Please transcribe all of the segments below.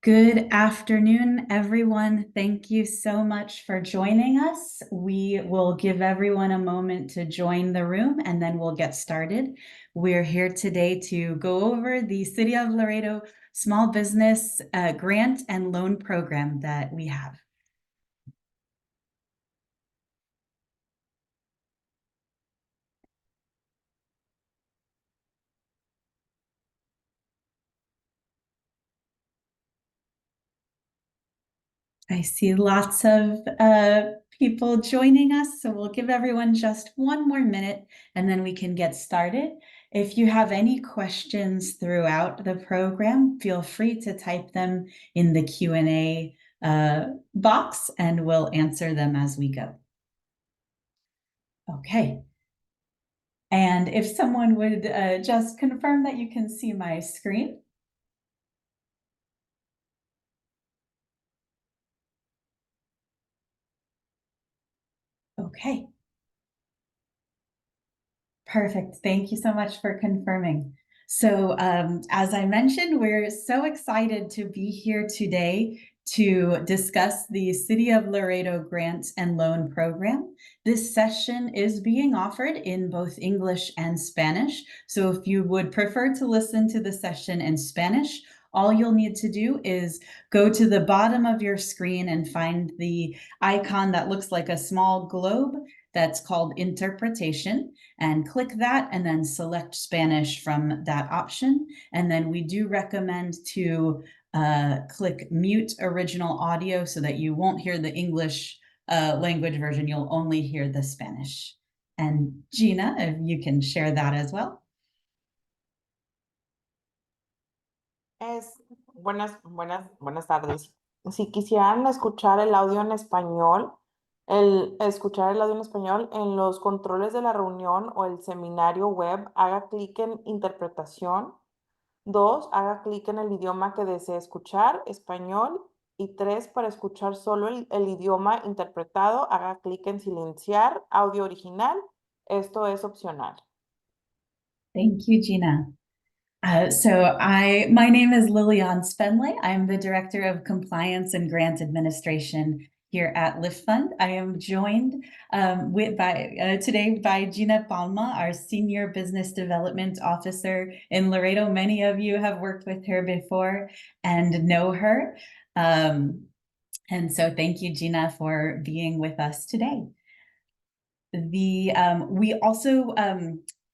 Good afternoon, everyone. Thank you so much for joining us. We will give everyone a moment to join the room and then we'll get started. We're here today to go over the City of Laredo Small Business Grant and Loan Program that we have. I see lots of people joining us, so we'll give everyone just one more minute and then we can get started. If you have any questions throughout the program, feel free to type them in the Q&A box and we'll answer them as we go. Okay. And if someone would just confirm that you can see my screen. Okay. Perfect. Thank you so much for confirming. So as I mentioned, we're so excited to be here today to discuss the City of Laredo Grant and Loan Program. This session is being offered in both English and Spanish. So if you would prefer to listen to the session in Spanish, all you'll need to do is go to the bottom of your screen and find the icon that looks like a small globe that's called interpretation, and click that and then select Spanish from that option. And then we do recommend to click mute original audio so that you won't hear the English language version, you'll only hear the Spanish. And Gina, if you can share that as well. Buenas tardes. Si quisieran escuchar el audio en español, escuchar el audio en español en los controles de la reunión o el seminario web, haga clic en interpretación. 2, haga clic en el idioma que desee escuchar, español. Y 3, para escuchar solo el idioma interpretado, haga clic en silenciar audio original. Esto es opcional. Thank you, Gina. My name is Lilian Spenley. I'm the Director of Compliance and Grant Administration here at Lift Fund. I am joined today by Gina Palma, our Senior Business Development Officer in Laredo. Many of you have worked with her before and know her. And so thank you, Gina, for being with us today.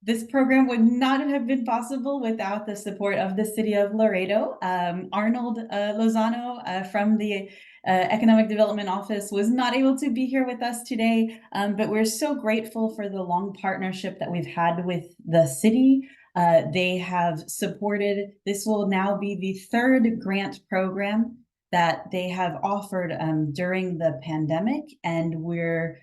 This program would not have been possible without the support of the City of Laredo. Arnold Lozano from the Economic Development Office was not able to be here with us today, but we're so grateful for the long partnership that we've had with the city. They have supported, this will now be the third grant program that they have offered during the pandemic, and we're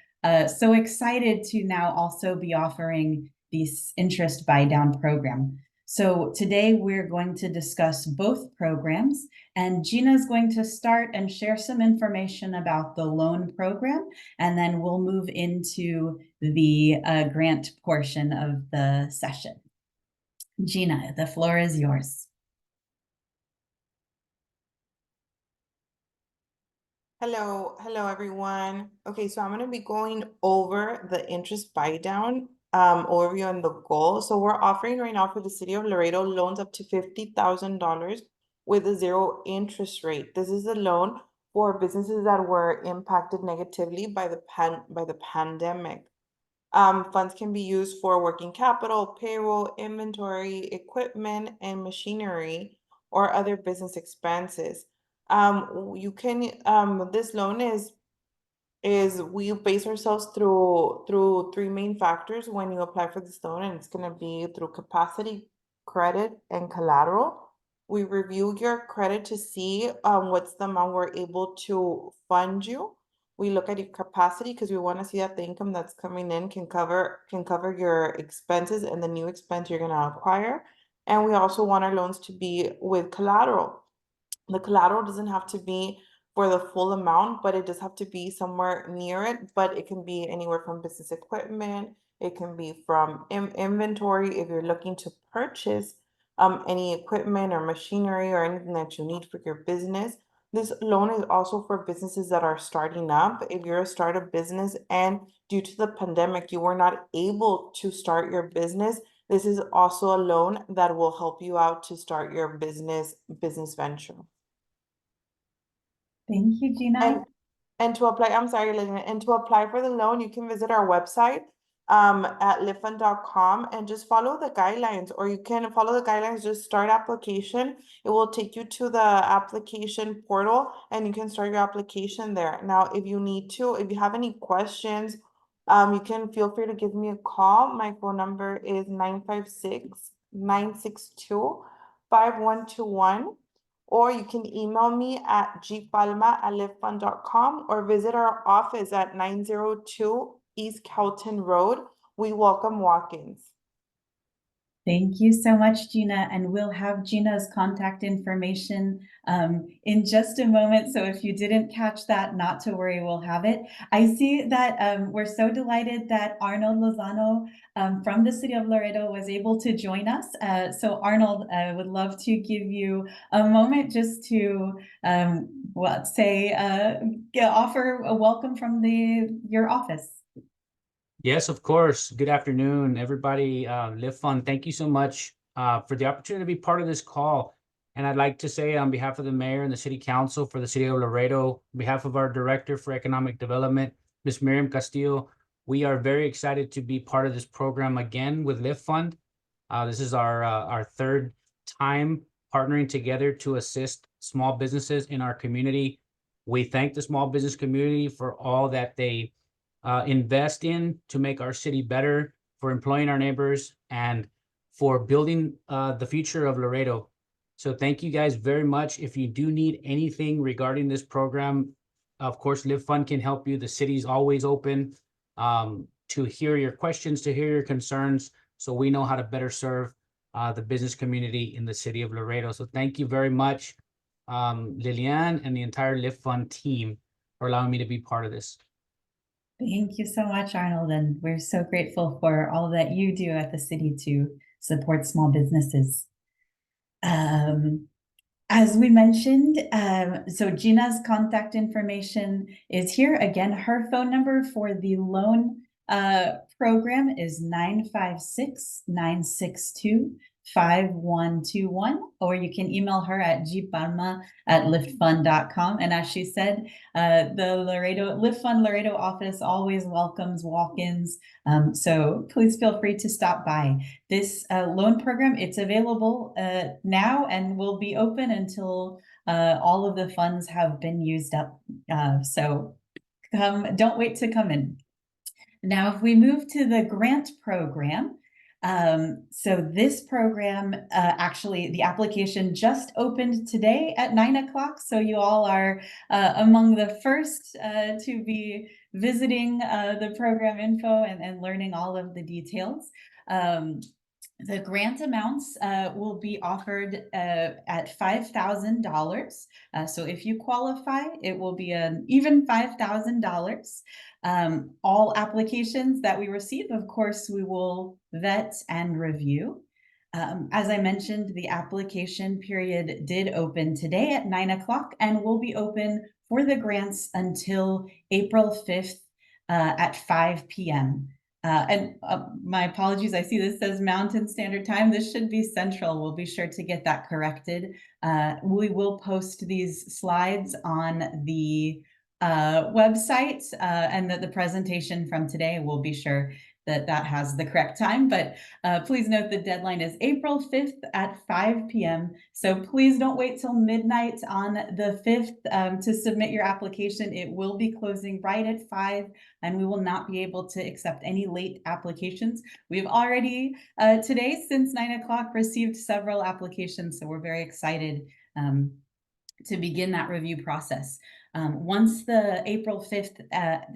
so excited to now also be offering this interest buy down program. So today we're going to discuss both programs, and Gina is going to start and share some information about the loan program, and then we'll move into the grant portion of the session. Gina, the floor is yours. Hello everyone. Okay, so I'm going to be going over the interest buy down overview and the goal. So we're offering right now for the City of Laredo loans up to $50,000 with a 0 interest rate. This is a loan for businesses that were impacted negatively by the pandemic. Funds can be used for working capital, payroll, inventory, equipment, and machinery, or other business expenses. This loan is we base ourselves through 3 main factors when you apply for this loan, and it's going to be through capacity, credit, and collateral. We review your credit to see what's the amount we're able to fund you. We look at your capacity because we want to see that the income that's coming in can cover your expenses and the new expense you're going to acquire. And we also want our loans to be with collateral. The collateral doesn't have to be for the full amount, but it does have to be somewhere near it. But it can be anywhere from business equipment. It can be from inventory if you're looking to purchase any equipment or machinery or anything that you need for your business. This loan is also for businesses that are starting up. If you're a startup business and due to the pandemic, you were not able to start your business, this is also a loan that will help you out to start your business venture. Thank you, Gina. And to apply, I'm sorry, Lillian, and to apply for the loan, you can visit our website at livefund.com and just follow the guidelines, or you can follow the guidelines, just start application. It will take you to the application portal and you can start your application there. Now, if you have any questions, you can feel free to give me a call. My phone number is 956-962-5121. Or you can email me at gpalma@livefund.com or visit our office at 902 East Kelton Road. We welcome walk-ins. Thank you so much, Gina. And we'll have Gina's contact information in just a moment. So if you didn't catch that, not to worry, we'll have it. I see that we're so delighted that Arnold Lozano from the city of Laredo was able to join us. So Arnold, I would love to give you a moment just to offer a welcome from your office. Yes, of course. Good afternoon, everybody. Live Fund, thank you so much for the opportunity to be part of this call. And I'd like to say on behalf of the mayor and the city council for the city of Laredo, on behalf of our director for economic development, Ms. Miriam Castillo, we are very excited to be part of this program again with Live Fund. This is our third time partnering together to assist small businesses in our community. We thank the small business community for all that they invest in to make our city better, for employing our neighbors, and for building the future of Laredo. So thank you guys very much. If you do need anything regarding this program, of course, Live Fund can help you. The city's always open to hear your questions, to hear your concerns, so we know how to better serve the business community in the city of Laredo. So thank you very much, Lilian and the entire Live Fund team, for allowing me to be part of this. Thank you so much, Arnold. And we're so grateful for all that you do at the city to support small businesses. As we mentioned, so Gina's contact information is here. Again, her phone number for the loan program is 956-962-5121, or you can email her at gpalma@liftfund.com. And as she said, the Lift Fund Laredo office always welcomes walk-ins. So please feel free to stop by. This loan program, it's available now and will be open until all of the funds have been used up. So don't wait to come in. Now, if we move to the grant program, so this program, actually, the application just opened today at 9 o'clock. So you all are among the first to be visiting the program info and learning all of the details. The grant amounts will be offered at $5,000. So if you qualify, it will be an even $5,000. All applications that we receive, of course, we will vet and review. As I mentioned, the application period did open today at 9 o'clock and will be open for the grants until April 5th at 5 p.m. My apologies, I see this says Mountain Standard Time. This should be Central. We'll be sure to get that corrected. We will post these slides on the website, and that the presentation from today will be sure that has the correct time. But please note the deadline is April 5th at 5 p.m. So please don't wait till midnight on the 5th to submit your application. It will be closing right at 5, and we will not be able to accept any late applications. We've already today, since 9 o'clock, received several applications, so we're very excited to begin that review process. Once the April 5th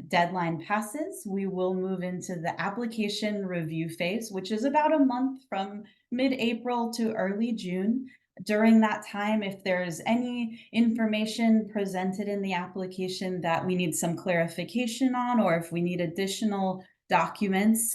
deadline passes, we will move into the application review phase, which is about a month from mid-April to early June. During that time, if there's any information presented in the application that we need some clarification on, or if we need additional documents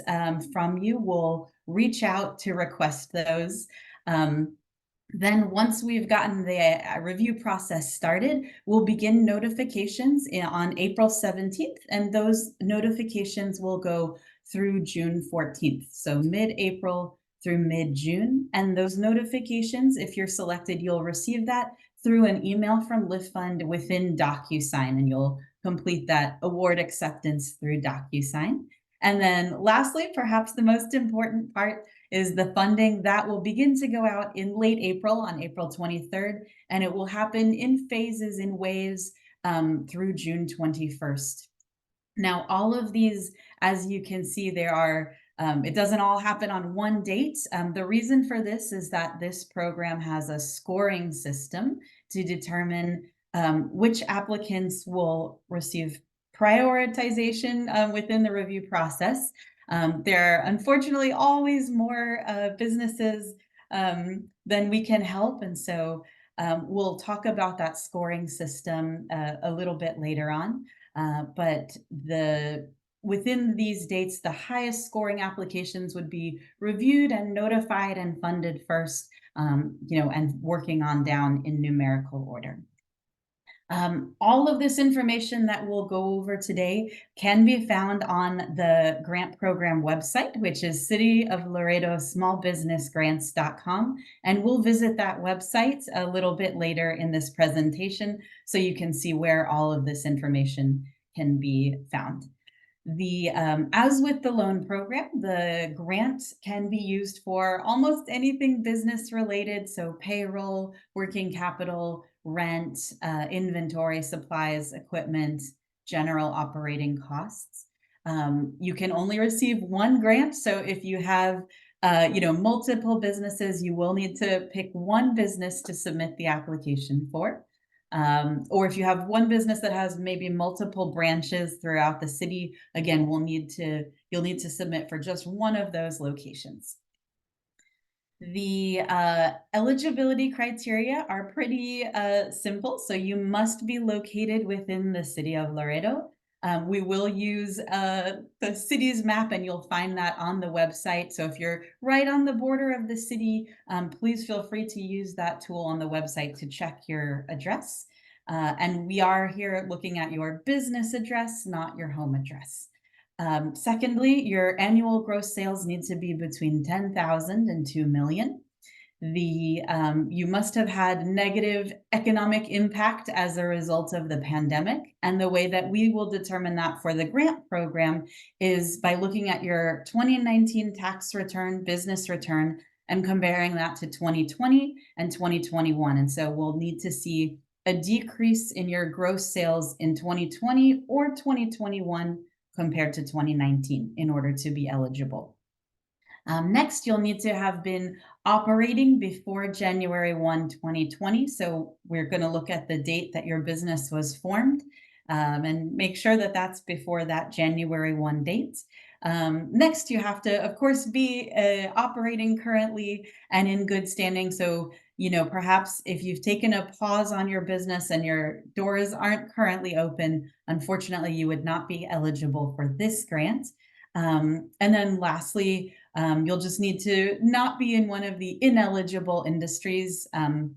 from you, we'll reach out to request those. Then once we've gotten the review process started, we'll begin notifications on April 17th, and those notifications will go through June 14th. So mid-April through mid-June. And those notifications, if you're selected, you'll receive that through an email from Lift Fund within DocuSign, and you'll complete that award acceptance through DocuSign. And then lastly, perhaps the most important part is the funding that will begin to go out in late April on April 23rd, and it will happen in phases, in waves through June 21st. Now, all of these, as you can see, there are, it doesn't all happen on one date. The reason for this is that this program has a scoring system to determine which applicants will receive prioritization within the review process. There are unfortunately always more businesses than we can help. And so we'll talk about that scoring system a little bit later on. But within these dates, the highest scoring applications would be reviewed and notified and funded first, and working on down in numerical order. All of this information that we'll go over today can be found on the grant program website, which is City of Laredo smallbusinessgrants.com. And we'll visit that website a little bit later in this presentation so you can see where all of this information can be found. As with the loan program, the grant can be used for almost anything business related. So payroll, working capital, rent, inventory, supplies, equipment, general operating costs. You can only receive one grant. So if you have multiple businesses, you will need to pick one business to submit the application for. Or if you have one business that has maybe multiple branches throughout the city, again, you'll need to submit for just one of those locations. The eligibility criteria are pretty simple. So you must be located within the city of Laredo. We will use the city's map, and you'll find that on the website. So if you're right on the border of the city, please feel free to use that tool on the website to check your address. And we are here looking at your business address, not your home address. Secondly, your annual gross sales need to be between 10,000 and 2 million. You must have had negative economic impact as a result of the pandemic. And the way that we will determine that for the grant program is by looking at your 2019 tax return, business return, and comparing that to 2020 and 2021. And so we'll need to see a decrease in your gross sales in 2020 or 2021 compared to 2019 in order to be eligible. Next, you'll need to have been operating before January 1, 2020. So we're going to look at the date that your business was formed and make sure that that's before that January 1 date. Next, you have to, of course, be operating currently and in good standing. So, perhaps if you've taken a pause on your business and your doors aren't currently open, unfortunately, you would not be eligible for this grant. And then lastly, you'll just need to not be in one of the ineligible industries. And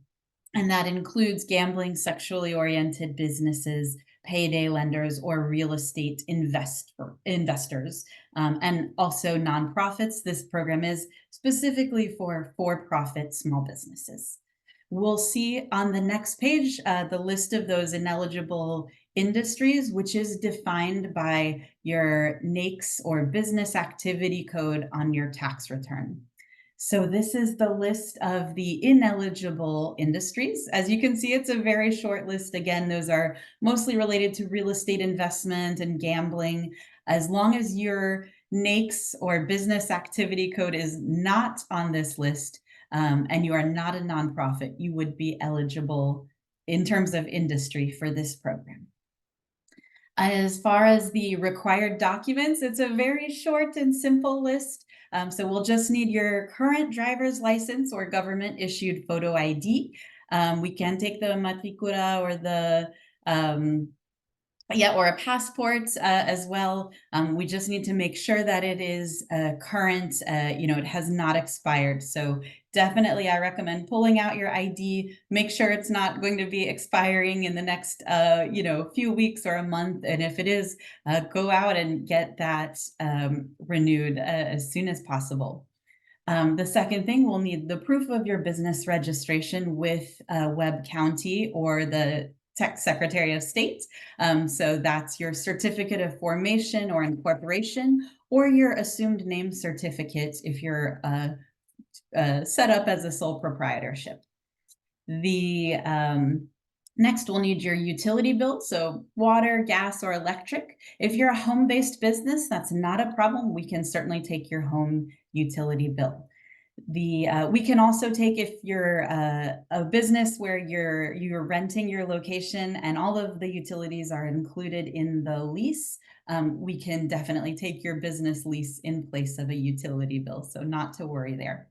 that includes gambling, sexually oriented businesses, payday lenders, or real estate investors, and also nonprofits. This program is specifically for-profit small businesses. We'll see on the next page the list of those ineligible industries, which is defined by your NAICS or business activity code on your tax return. So this is the list of the ineligible industries. As you can see, it's a very short list. Again, those are mostly related to real estate investment and gambling. As long as your NAICS or business activity code is not on this list, and you are not a nonprofit, you would be eligible in terms of industry for this program. As far as the required documents, it's a very short and simple list. So we'll just need your current driver's license or government issued photo ID. We can take the matricula or the Yeah, or a passport as well. We just need to make sure that it is current, it has not expired. So definitely I recommend pulling out your ID, make sure it's not going to be expiring in the next, few weeks or a month. And if it is, go out and get that renewed as soon as possible. The second thing, we'll need the proof of your business registration with Webb County or the Tech Secretary of State. So that's your certificate of formation or incorporation, or your assumed name certificate if you're set up as a sole proprietorship. The next, we'll need your utility bill, so water, gas, or electric. If you're a home-based business, that's not a problem. We can certainly take your home utility bill. We can also take, if you're a business where you're renting your location and all of the utilities are included in the lease, we can definitely take your business lease in place of a utility bill, so not to worry there.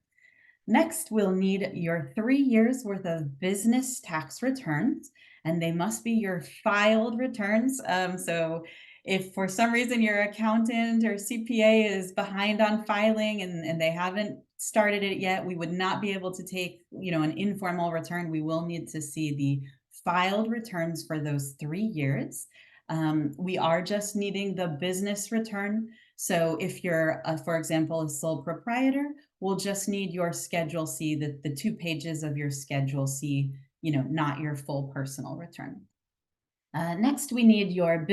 Next, we'll need your 3 years worth of business tax returns, and they must be your filed returns. So if for some reason your accountant or CPA is behind on filing and they haven't started it yet, we would not be able to take, an informal return. We will need to see the filed returns for those 3 years. We are just needing the business return. So if you're, for example, a sole proprietor, we'll just need your Schedule C, the 2 pages of your Schedule C, not your full personal return. Next, we need your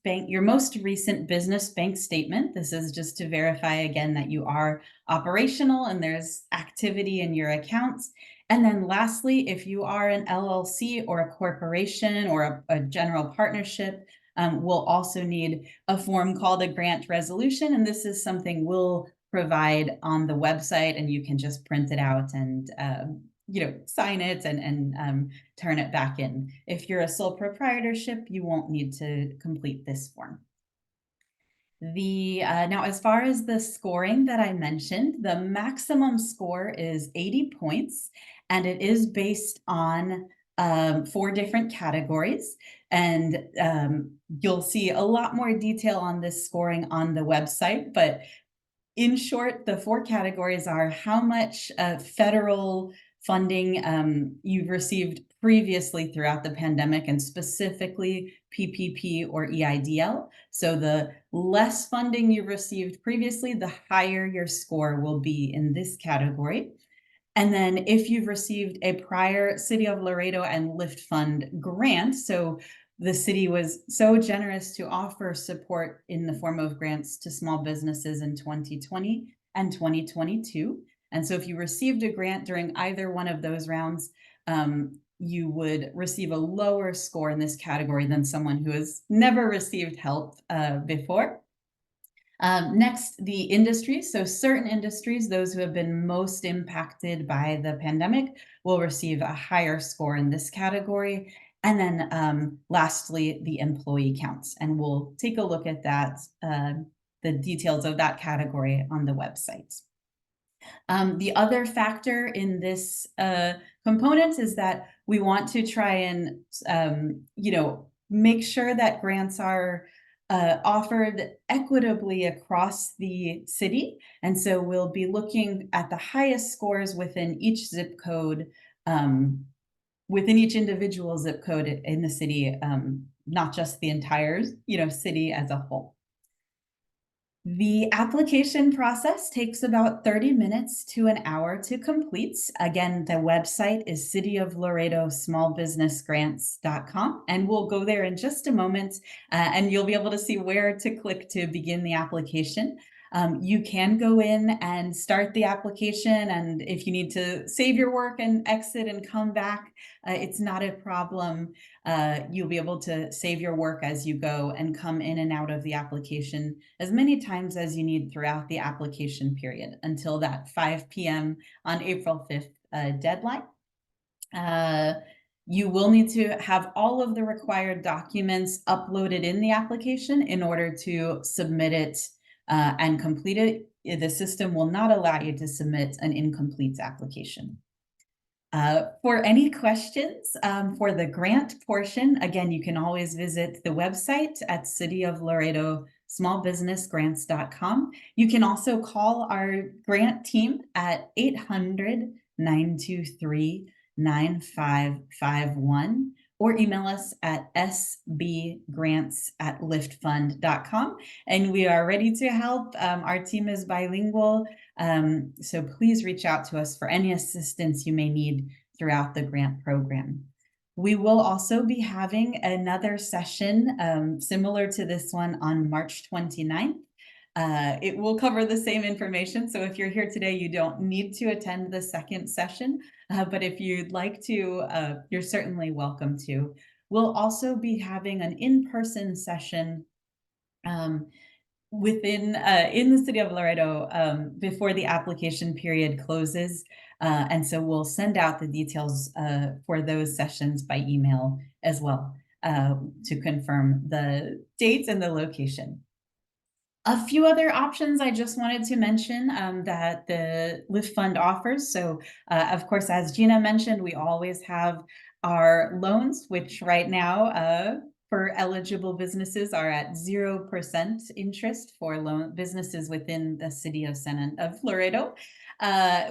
your most recent business bank statement. This is just to verify again that you are operational and there's activity in your accounts. And then lastly, if you are an LLC or a corporation or a general partnership, we'll also need a form called a grant resolution. And this is something we'll provide on the website, and you can just print it out and sign it and turn it back in. If you're a sole proprietorship, you won't need to complete this form. Now, as far as the scoring that I mentioned, the maximum score is 80 points, and it is based on 4 different categories. And you'll see a lot more detail on this scoring on the website, but in short, the 4 categories are how much federal funding you've received previously throughout the pandemic, and specifically PPP or EIDL. So the less funding you received previously, the higher your score will be in this category. And then if you've received a prior City of Laredo and Lift Fund grant, so the city was so generous to offer support in the form of grants to small businesses in 2020 and 2022. And so if you received a grant during either one of those rounds, you would receive a lower score in this category than someone who has never received help before. Next, the industries. So certain industries, those who have been most impacted by the pandemic, will receive a higher score in this category. And then lastly, the employee counts. And we'll take a look at that, the details of that category on the website. The other factor in this component is that we want to try and, make sure that grants are offered equitably across the city. And so we'll be looking at the highest scores within each zip code, within each individual zip code in the city, not just the entire, city as a whole. The application process takes about 30 minutes to an hour to complete. Again, the website is cityoflaredosmallbusinessgrants.com, and we'll go there in just a moment, and you'll be able to see where to click to begin the application. You can go in and start the application, and if you need to save your work and exit and come back, it's not a problem. You'll be able to save your work as you go and come in and out of the application as many times as you need throughout the application period until that 5 p.m. on April 5th deadline. You will need to have all of the required documents uploaded in the application in order to submit it and complete it. The system will not allow you to submit an incomplete application. For any questions for the grant portion, again, you can always visit the website at City of Laredo smallbusinessgrants.com. You can also call our grant team at 800-923-9551 or email us at sbgrants@liftfund.com. And we are ready to help. Our team is bilingual. So please reach out to us for any assistance you may need throughout the grant program. We will also be having another session similar to this one on March 29th. It will cover the same information. So if you're here today, you don't need to attend the second session, but if you'd like to, you're certainly welcome to. We'll also be having an in-person session within in the city of Laredo before the application period closes. And so we'll send out the details for those sessions by email as well to confirm the dates and the location. A few other options I just wanted to mention that the Lift Fund offers. So of course, as Gina mentioned, we always have our loans, which right now for eligible businesses are at 0% interest for loan businesses within the city of Laredo.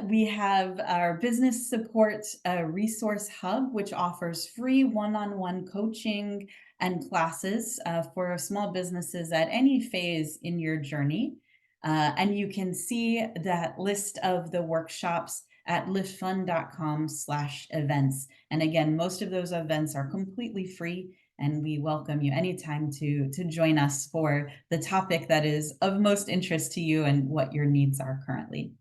We have our business support resource hub, which offers free one-on-one coaching and classes for small businesses at any phase in your journey. And you can see that list of the workshops at liftfund.com/events. And again, most of those events are completely free, and we welcome you anytime to join us for the topic that is of most interest to you and what your needs are currently.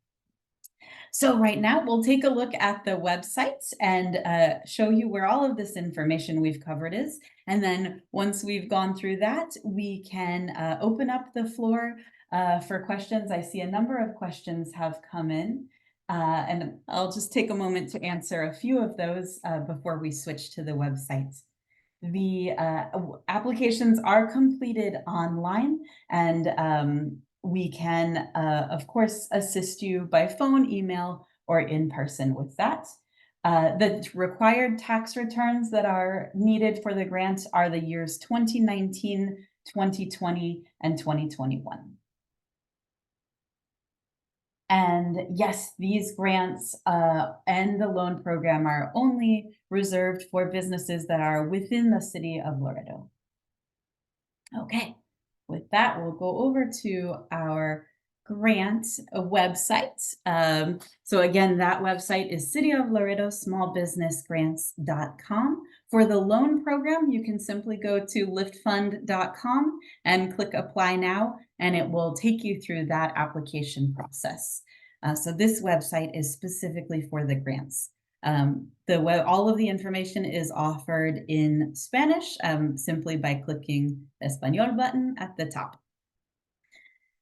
So right now we'll take a look at the website and show you where all of this information we've covered is. And then once we've gone through that, we can open up the floor for questions. I see a number of questions have come in. And I'll just take a moment to answer a few of those before we switch to the website. The applications are completed online, and we can, of course, assist you by phone, email, or in person with that. The required tax returns that are needed for the grant are the years 2019, 2020, and 2021. And yes, these grants and the loan program are only reserved for businesses that are within the city of Laredo. Okay, with that, we'll go over to our grant website. So again, that website is City of Laredo smallbusinessgrants.com. For the loan program, you can simply go to liftfund.com and click apply now, and it will take you through that application process. So this website is specifically for the grants. All of the information is offered in Spanish simply by clicking the Espanol button at the top.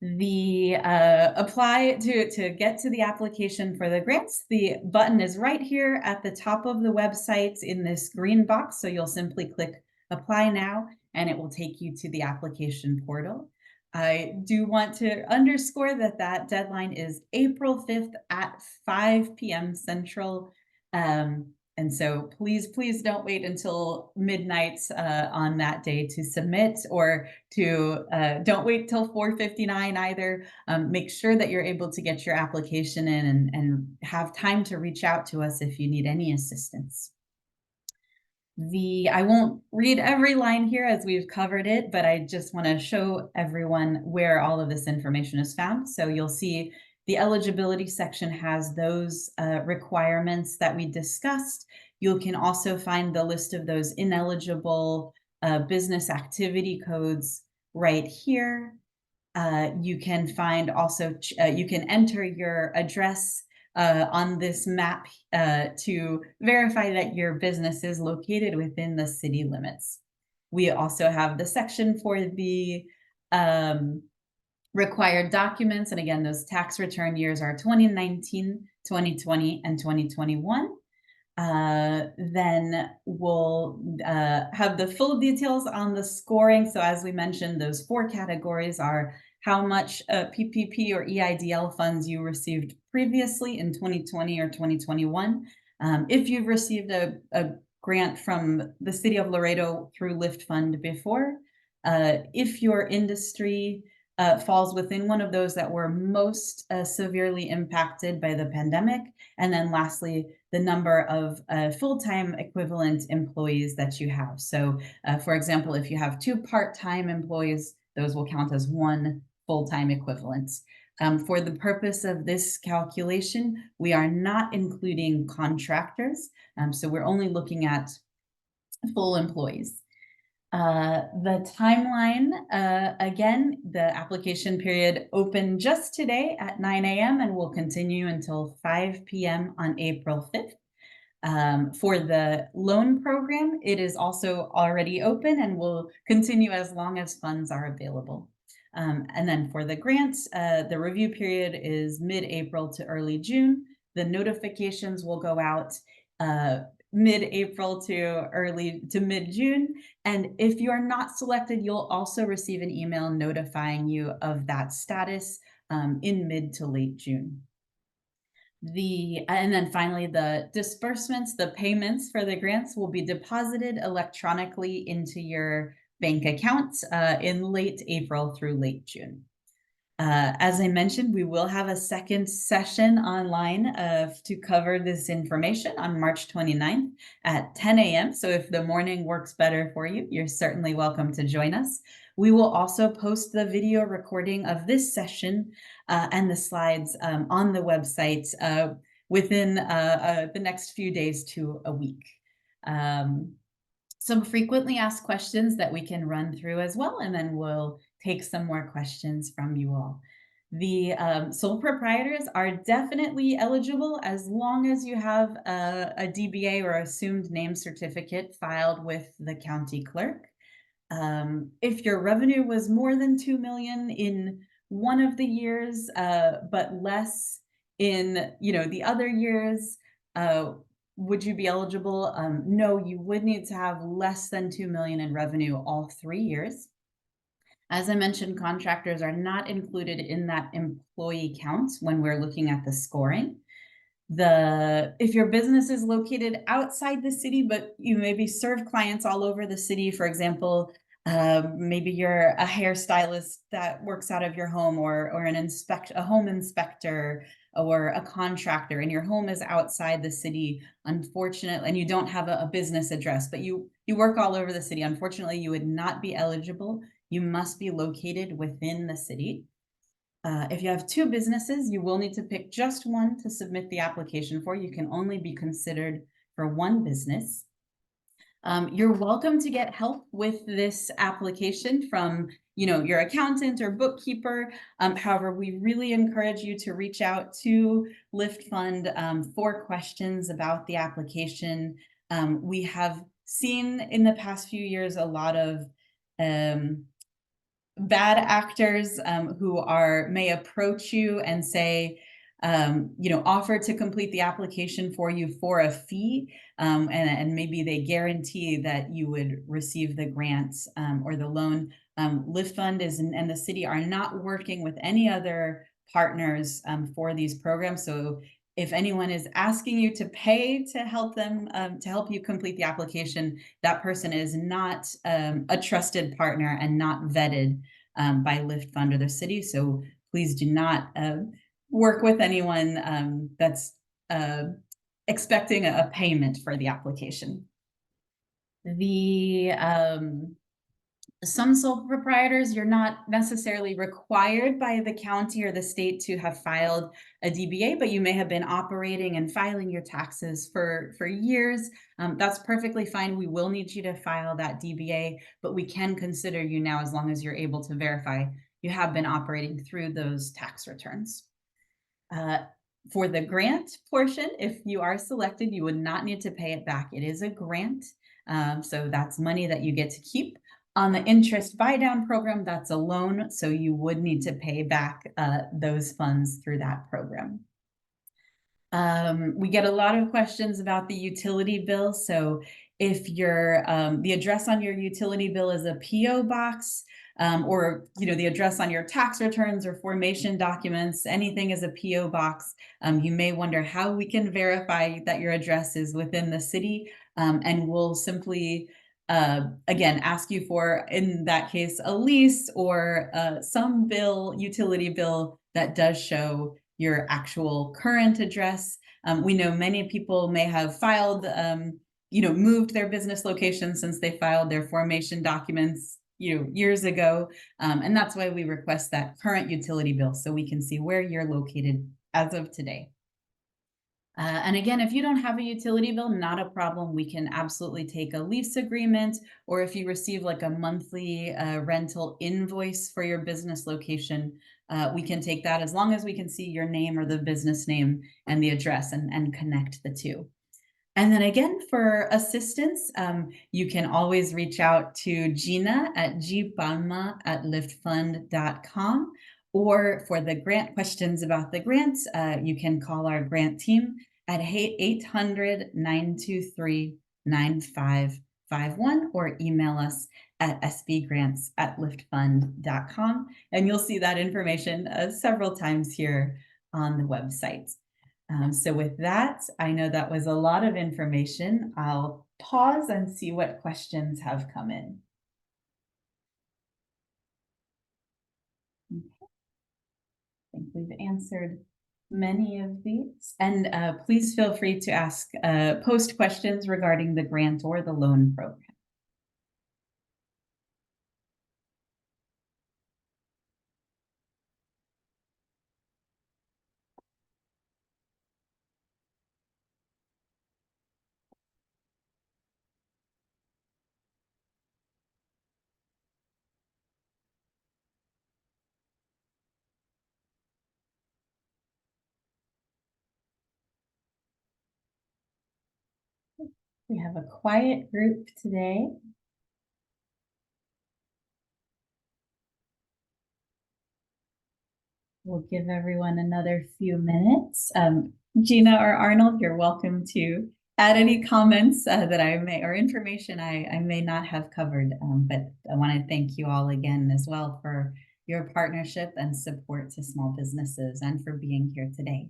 The apply to get to the application for the grants, the button is right here at the top of the website in this green box. So you'll simply click apply now, and it will take you to the application portal. I do want to underscore that that deadline is April 5th at 5 p.m. Central. And so please don't wait until midnight on that day to submit, or to don't wait till 4:59 either. Make sure that you're able to get your application in and have time to reach out to us if you need any assistance. I won't read every line here as we've covered it, but I just want to show everyone where all of this information is found. So you'll see the eligibility section has those requirements that we discussed. You can also find the list of those ineligible business activity codes right here. You can find also, you can enter your address on this map to verify that your business is located within the city limits. We also have the section for the required documents. And again, those tax return years are 2019, 2020, and 2021. Then we'll have the full details on the scoring. So as we mentioned, those 4 categories are how much PPP or EIDL funds you received previously in 2020 or 2021, If you've received a grant from the city of Laredo through Lift Fund before, if your industry falls within one of those that were most severely impacted by the pandemic, and then lastly, the number of full-time equivalent employees that you have. So for example, if you have 2 part-time employees, those will count as 1 full-time equivalent. For the purpose of this calculation, we are not including contractors, so we're only looking at full employees. The timeline, again, the application period opened just today at 9 a.m. and will continue until 5 p.m. on April 5th. For the loan program, it is also already open and will continue as long as funds are available. And then for the grants, the review period is mid-April to early June. The notifications will go out mid-April to mid-June. And if you're not selected, you'll also receive an email notifying you of that status in mid to late June. And then finally, the disbursements, the payments for the grants will be deposited electronically into your bank account in late April through late June. As I mentioned, we will have a second session online to cover this information on March 29th at 10 a.m. So if the morning works better for you, you're certainly welcome to join us. We will also post the video recording of this session and the slides on the website within the next few days to a week. Some frequently asked questions that we can run through as well, and then we'll take some more questions from you all. The sole proprietors are definitely eligible as long as you have a DBA or assumed name certificate filed with the county clerk. If your revenue was more than 2 million in one of the years, but less in the other years, would you be eligible? No, you would need to have less than 2 million in revenue all 3 years. As I mentioned, contractors are not included in that employee count when we're looking at the scoring. If your business is located outside the city, but you maybe serve clients all over the city, for example, maybe you're a hairstylist that works out of your home, or a home inspector, or a contractor, and your home is outside the city, unfortunately, and you don't have a business address, but you work all over the city, unfortunately, you would not be eligible. You must be located within the city. If you have 2 businesses, you will need to pick just one to submit the application for. You can only be considered for 1 business. You're welcome to get help with this application from your accountant or bookkeeper. However, we really encourage you to reach out to Lift Fund for questions about the application. We have seen in the past few years a lot of bad actors who may approach you and say, offer to complete the application for you for a fee, and maybe they guarantee that you would receive the grants or the loan. Lift Fund and the city are not working with any other partners for these programs. So if anyone is asking you to pay to help them, to help you complete the application, that person is not a trusted partner and not vetted by Lift Fund or the city. So please do not work with anyone that's expecting a payment for the application. Some sole proprietors, you're not necessarily required by the county or the state to have filed a DBA, but you may have been operating and filing your taxes for years. That's perfectly fine. We will need you to file that DBA, but we can consider you now as long as you're able to verify you have been operating through those tax returns. For the grant portion, if you are selected, you would not need to pay it back. It is a grant, so that's money that you get to keep. On the interest buy-down program, that's a loan, so you would need to pay back those funds through that program. We get a lot of questions about the utility bill. So if the address on your utility bill is a PO box, or the address on your tax returns or formation documents, anything is a PO box. You may wonder how we can verify that your address is within the city, and we'll simply again ask you for, in that case, a lease or some utility bill that does show your actual current address. We know many people may have filed moved their business location since they filed their formation documents years ago, and that's why we request that current utility bill so we can see where you're located as of today. And again, if you don't have a utility bill, not a problem. We can absolutely take a lease agreement, or if you receive like a monthly rental invoice for your business location, we can take that as long as we can see your name or the business name and the address and connect the two. And then again, for assistance, you can always reach out to Gina at gpalma@liftfund.com. Or for the grant questions about the grants, you can call our grant team at 800-923-9551 or email us at sbgrants@liftfund.com. And you'll see that information several times here on the website. So with that, I know that was a lot of information. I'll pause and see what questions have come in. Okay. I think we've answered many of these. And please feel free to post questions regarding the grant or the loan program. We have a quiet group today. We'll give everyone another few minutes. Gina or Arnold, you're welcome to add any comments that I may, or information I may not have covered. But I want to thank you all again as well for your partnership and support to small businesses and for being here today.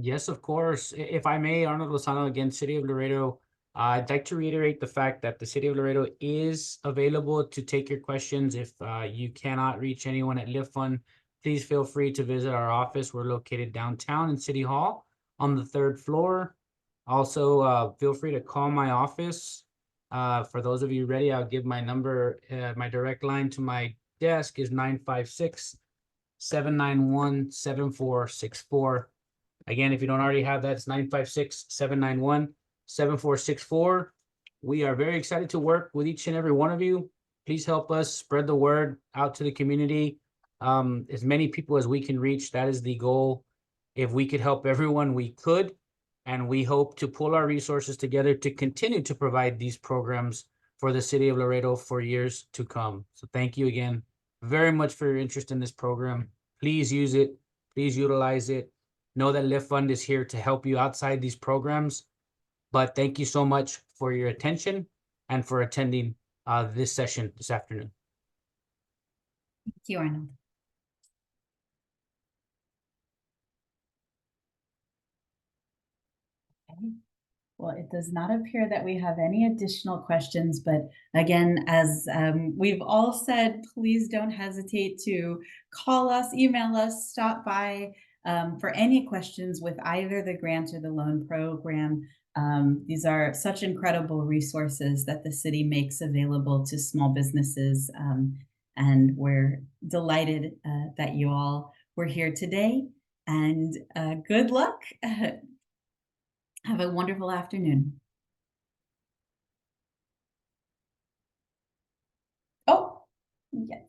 Yes, of course. If I may, Arnold Lozano, again, City of Laredo. I'd like to reiterate the fact that the City of Laredo is available to take your questions. If you cannot reach anyone at Lift Fund, please feel free to visit our office. We're located downtown in City Hall on the 3rd floor. Also, feel free to call my office. For those of you ready, I'll give my number. My direct line to my desk is 956-791-7464. Again, if you don't already have that, it's 956-791-7464. We are very excited to work with each and every one of you. Please help us spread the word out to the community. As many people as we can reach, that is the goal. If we could help everyone, we could. And we hope to pull our resources together to continue to provide these programs for the City of Laredo for years to come. So thank you again very much for your interest in this program. Please use it. Please utilize it. Know that Lift Fund is here to help you outside these programs. But thank you so much for your attention and for attending this session this afternoon. Thank you, Arnold. Okay. Well, it does not appear that we have any additional questions, but again, as we've all said, please don't hesitate to call us, email us, stop by for any questions with either the grant or the loan program. These are such incredible resources that the city makes available to small businesses, and we're delighted that you all were here today, and good luck. Have a wonderful afternoon. Oh, yes.